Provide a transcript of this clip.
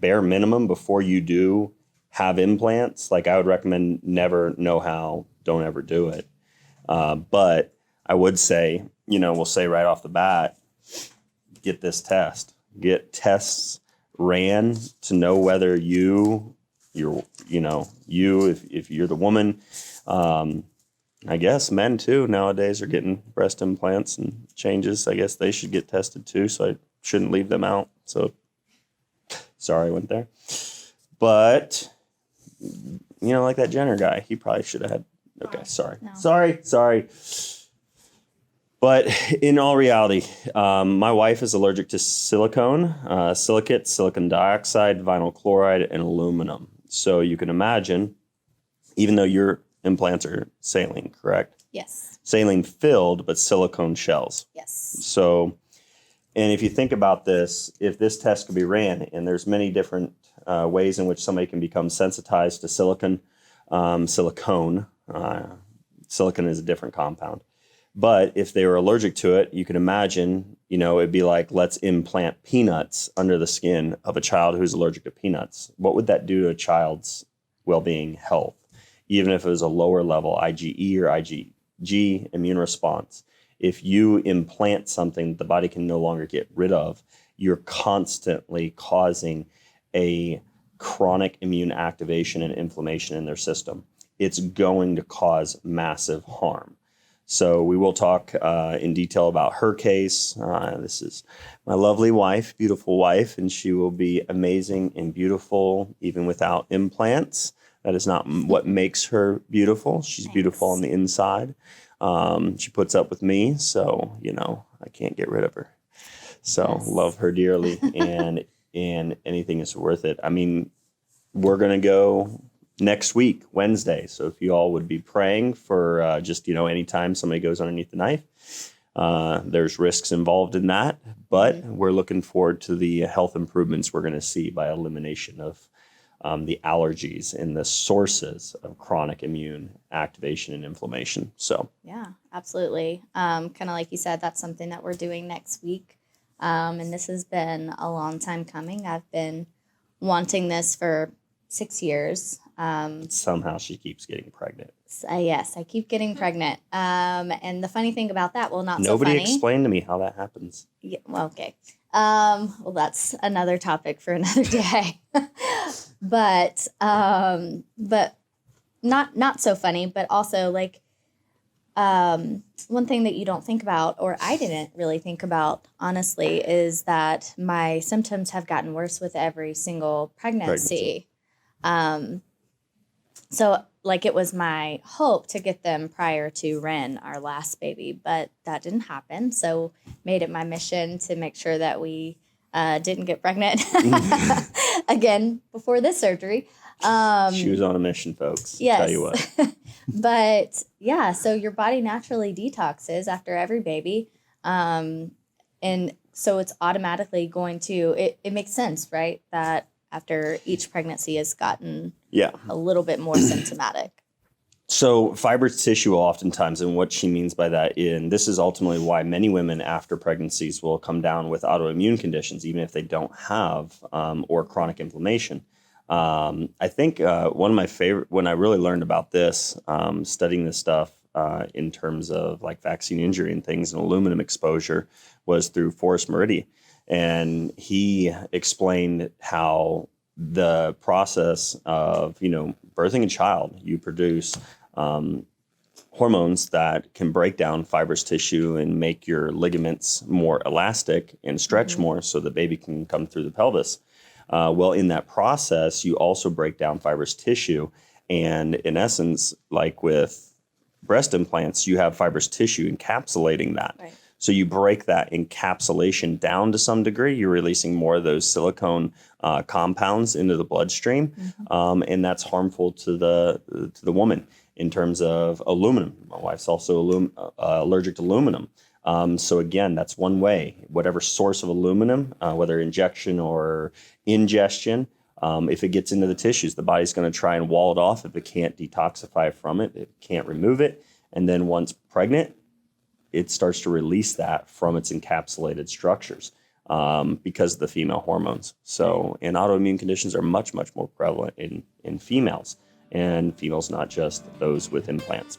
bare minimum before you do have implants, like I would recommend never know how, don't ever do it. But I would say, we'll say right off the bat, get this test. Get tests ran to know whether if you're the woman, I guess men too nowadays are getting breast implants and changes. I guess they should get tested too, so I shouldn't leave them out. So sorry I went there. But, like that Jenner guy, he probably should have had. Okay, sorry. No. Sorry. But in all reality, my wife is allergic to silicone, silicate, silicon dioxide, vinyl chloride, and aluminum. So you can imagine, even though your implants are saline, correct? Yes. Saline filled, but silicone shells. Yes. So, and if you think about this, if this test could be ran, and there's many different ways in which somebody can become sensitized to silicone. Silicon is a different compound. But if they were allergic to it, you can imagine, it'd be like, let's implant peanuts under the skin of a child who's allergic to peanuts. What would that do to a child's well-being, health, even if it was a lower level IgE or IgG immune response? If you implant something that the body can no longer get rid of, you're constantly causing a chronic immune activation and inflammation in their system. It's going to cause massive harm. So we will talk in detail about her case. This is my lovely wife, beautiful wife, and she will be amazing and beautiful even without implants. That is not what makes her beautiful. She's Thanks. Beautiful on the inside. She puts up with me, so, I can't get rid of her. So yes. Love her dearly, and anything is worth it. I mean, we're going to go next week, Wednesday. So if you all would be praying for just, anytime somebody goes underneath the knife, there's risks involved in that. But we're looking forward to the health improvements we're going to see by elimination of the allergies and the sources of chronic immune activation and inflammation. So yeah, absolutely. Kind of like you said, that's something that we're doing next week. And this has been a long time coming. I've been wanting this for 6 years. Somehow she keeps getting pregnant. Yes, I keep getting pregnant. And the funny thing about that, well, not Nobody so funny. Nobody explained to me how that happens. Yeah, well, okay. Well, that's another topic for another day. but not so funny, but also like one thing that you don't think about, or I didn't really think about, honestly, is that my symptoms have gotten worse with every single pregnancy. So like it was my hope to get them prior to Ren, our last baby, but that didn't happen. So made it my mission to make sure that we didn't get pregnant again before this surgery. She was on a mission, folks. Yes. Tell you what. But yeah, so your body naturally detoxes after every baby. And so it's automatically going to, it makes sense, right? That after each pregnancy has gotten a little bit more symptomatic. So fibrous tissue oftentimes, and what she means by that, and this is ultimately why many women after pregnancies will come down with autoimmune conditions, even if they don't have or chronic inflammation. I think one of my favorite, when I really learned about this, studying this stuff in terms of like vaccine injury and things and aluminum exposure, was through Forrest Meridian. And he explained how the process of, birthing a child, you produce hormones that can break down fibrous tissue and make your ligaments more elastic and stretch more so the baby can come through the pelvis. Well, in that process, you also break down fibrous tissue. And in essence, like with breast implants, you have fibrous tissue encapsulating that. Right. So you break that encapsulation down to some degree. You're releasing more of those silicone compounds into the bloodstream, and that's harmful to the woman in terms of aluminum. My wife's also allergic to aluminum. So again, that's one way. Whatever source of aluminum, whether injection or ingestion, if it gets into the tissues, the body's going to try and wall it off. If it can't detoxify from it, it can't remove it. And then once pregnant, it starts to release that from its encapsulated structures. because of the female hormones. So, and autoimmune conditions are much, much more prevalent in females, and females, not just those with implants.